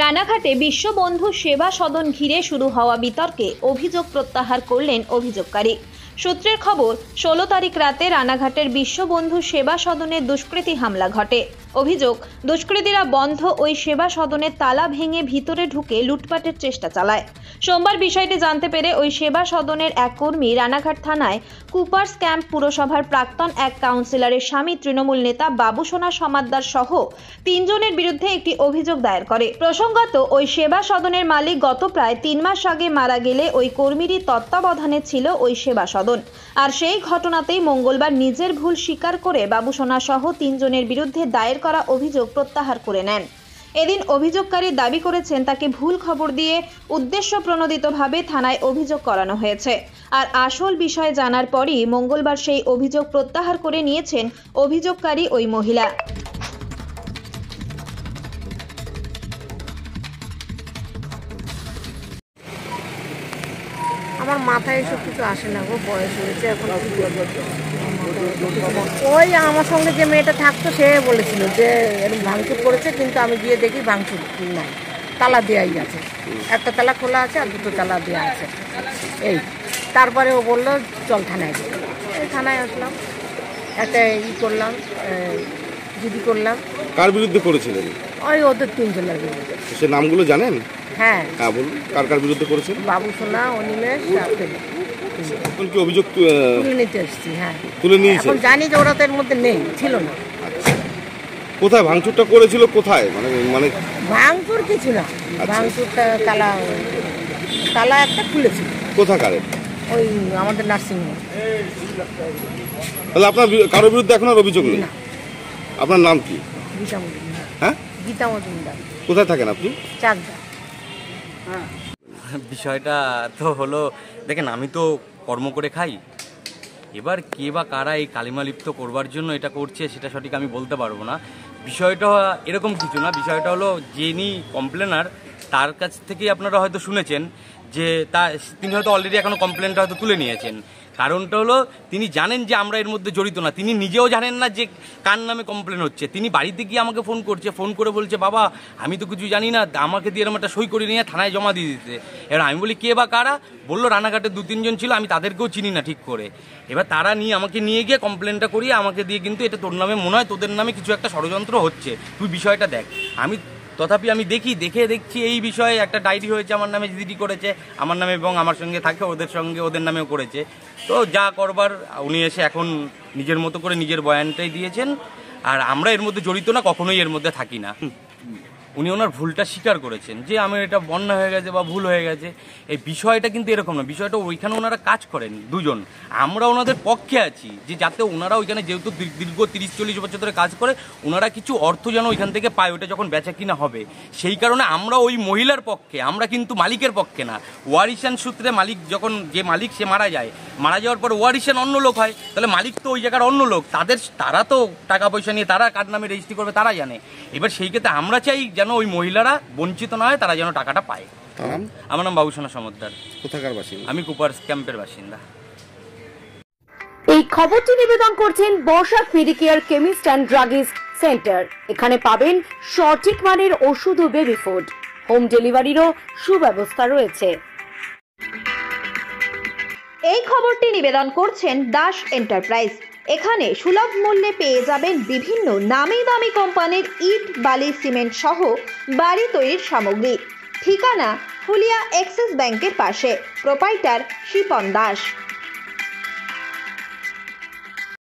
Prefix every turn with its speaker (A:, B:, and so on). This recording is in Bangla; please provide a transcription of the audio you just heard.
A: রানাঘাটে বিশ্ববন্ধু সেবা সদন ঘিরে শুরু হওয়া বিতর্কে অভিযোগ প্রত্যাহার করলেন অভিযোগকারী। সূত্রের খবর, 16 তারিখ রাতে রানাঘাটের বিশ্ববন্ধু সেবা সদনে দুষ্কৃতী হামলা ঘটে। অভিযোগ, দুষ্কৃতীরা বন্ধ ওই সেবা সদনের তালা ভেঙে ভিতরে ঢুকে লুটপাটের চেষ্টা চালায়। সোমবার বিষয়টি জানতে পেরে ওই সেবা সদনের এক কর্মী রানাঘাট থানায় কুপার্স ক্যাম্প পুরসভার প্রাক্তন এক কাউন্সিলরের স্বামী তৃণমূল নেতা বাবুসোনা সমাদ্দার সহ 3 জনের বিরুদ্ধে একটি অভিযোগ দায়ের করে। প্রসঙ্গত, ওই সেবা সদনের মালিক গত প্রায় 3 মাস আগে মারা গেলে ওই কর্মীরই তত্ত্বাবধানে ছিল ওই সেবা সদন। আর সেই ঘটনাতেই মঙ্গলবার নিজের ভুল স্বীকার করে বাবুসোনা সহ 3 জনের বিরুদ্ধে দায়ের করা অভিযোগ প্রত্যাহার করে নেন। এদিন অভিযোগকারী দাবি করেছেন তাকে ভুল খবর দিয়ে উদ্দেশ্য প্রণোদিতভাবে থানায় অভিযোগ করানো হয়েছে। আর আসল বিষয় জানার পরই মঙ্গলবার সেই অভিযোগ প্রত্যাহার করে নিয়েছেন অভিযোগকারী ওই মহিলা।
B: আমার মাথায় এসব কিছু আসে না গো, বয়স হয়েছে এখন। ওই আমার সঙ্গে যে মেয়েটা থাকতো সে বলেছিল যে এরকম ভাঙচুর করেছে, কিন্তু আমি গিয়ে দেখি ভাঙচুর নাই, তালা দেওয়াই আছে, একটা তালা খোলা আছে আর 2টো তালা দেওয়া আছে। এই তারপরে ও বললো চল থানায় যাই। এই থানায় আসলাম, একটা করলাম, জিডি করলাম।
C: কার বিরুদ্ধে করেছিলেন?
B: ওই ওদের 3 জনের বিরুদ্ধে।
C: সে নামগুলো জানেন?
B: হ্যাঁ
C: বলুন, কার কার বিরুদ্ধে করেছেন?
B: বাবুসোনা, অনিমেষ,
C: এখন কি অভিযোগ
B: তুলে নিতে এসেছি। হ্যাঁ,
C: তুলে নিয়েছে।
B: এখন জানি যে ওরা তো এর মধ্যে নেই, ছিল না।
C: কোথায় ভাঙচুরটা করেছিল? কোথায় মানে
B: ভাঙচুর কিছু না, ভাঙচুরটা তালা একটা খুলেছিল।
C: কোথাকার?
B: ওই আমাদের নার্সিংহোম।
C: তাহলে আপনার কারোর বিরুদ্ধে এখন আর অভিযোগ নেই? আপনার নাম কি?
B: গীতা মজুমদার।
C: হ্যাঁ,
B: গীতা মজুমদার।
C: কোথায় থাকেন আপনি?
B: চাকদা।
D: বিষয়টা তো হলো, দেখেন আমি তো কর্ম করে খাই, এবার কে বা কারা এই কালিমা লিপ্ত করবার জন্য এটা করছে সেটা সঠিক আমি বলতে পারবো না। বিষয়টা এরকম কিছু না, বিষয়টা হলো যিনি কমপ্লেনার তার কাছ থেকেই আপনারা হয়তো শুনেছেন যে তিনি হয়তো অলরেডি এখনো কমপ্লেনটা হয়তো তুলে নিয়েছেন। কারণটা হলো তিনি জানেন যে আমরা এর মধ্যে জড়িত না, তিনি নিজেও জানেন না যে কার নামে কমপ্লেন হচ্ছে। তিনি বাড়িতে গিয়ে আমাকে ফোন করছে, ফোন করে বলছে বাবা আমি তো কিছু জানি না, আমাকে দিয়ে এরকম একটা সই করে নিয়ে থানায় জমা দিয়ে দিতে। এবার আমি বলি কে বা কারা? বললো রানাঘাটে 2-3 জন ছিল, আমি তাদেরকেও চিনি না ঠিক করে। এবার তারা আমাকে নিয়ে গিয়ে কমপ্লেনটা করিয়ে আমাকে দিয়ে, কিন্তু এটা তোর নামে মনে হয়, তোদের নামে কিছু একটা ষড়যন্ত্র হচ্ছে, তুই বিষয়টা দেখ। তথাপি আমি দেখছি এই বিষয়ে একটা ডায়েরি হয়েছে, আমার নামে জিডি করেছে আমার নামে, এবং আমার সঙ্গে থাকে ওদের নামেও করেছে। তো যা করবার উনি এসে এখন নিজের মতো করে নিজের বয়ানটাই দিয়েছেন। আর আমরা এর মধ্যে জড়িত না, কখনোই এর মধ্যে থাকি না। উনি ওনার ভুলটা স্বীকার করেছেন যে আমার এটা বন্যা হয়ে গেছে বা ভুল হয়ে গেছে। এই বিষয়টা কিন্তু এরকম না, বিষয়টা ওইখানে ওনারা কাজ করেন 2 জন, আমরা ওনাদের পক্ষে আছি যে যাতে ওনারা ওইখানে যেহেতু দীর্ঘ 30-40 বছর ধরে কাজ করে, ওনারা কিছু অর্থ যেন ওইখান থেকে পায়, ওটা যখন বেচা কিনা হবে। সেই কারণে আমরা ওই মহিলার পক্ষে, আমরা কিন্তু মালিকের পক্ষে না। ওয়ারিশান সূত্রে মালিক যখন, যে মালিক সে মারা যাওয়ার পর ওয়ারিশান অন্য লোক হয়, তাহলে মালিক তো ওই জায়গার অন্য লোক, তারা তো টাকা পয়সা নিয়ে তারা কার নামে রেজিস্ট্রি করবে তারা জানে। এবার সেই ক্ষেত্রে আমরা চাই যেন ওই মহিলারা বঞ্চিত না হয়, তারা যেন টাকাটা পায়। আমার নাম বাবুসোনা সমাদ্দার।
C: কোথাকার বাসিন্দা? আমি
D: কুপার্স ক্যাম্পের বাসিন্দা।
E: এই খবরটি নিবেদন করছেন Barsha medicare chemist and druggist centre. এখানে পাবেন সঠিক মানের ওষুধ ও বেবি ফুড, হোম ডেলিভারিরও সুব্যবস্থা রয়েছে।
A: এই খবরটি নিবেদন করছেন দাস এন্টারপ্রাইজ। এখানে সুলভ মূল্যে পেয়ে যাবেন বিভিন্ন নামি দামি কোম্পানির ইট, বালি, সিমেন্ট সহ বাড়ি তৈরির সামগ্রী। ঠিকানা ফুলিয়া এক্সিস ব্যাংকের পাশে। প্রোপাইটার শিপন দাস।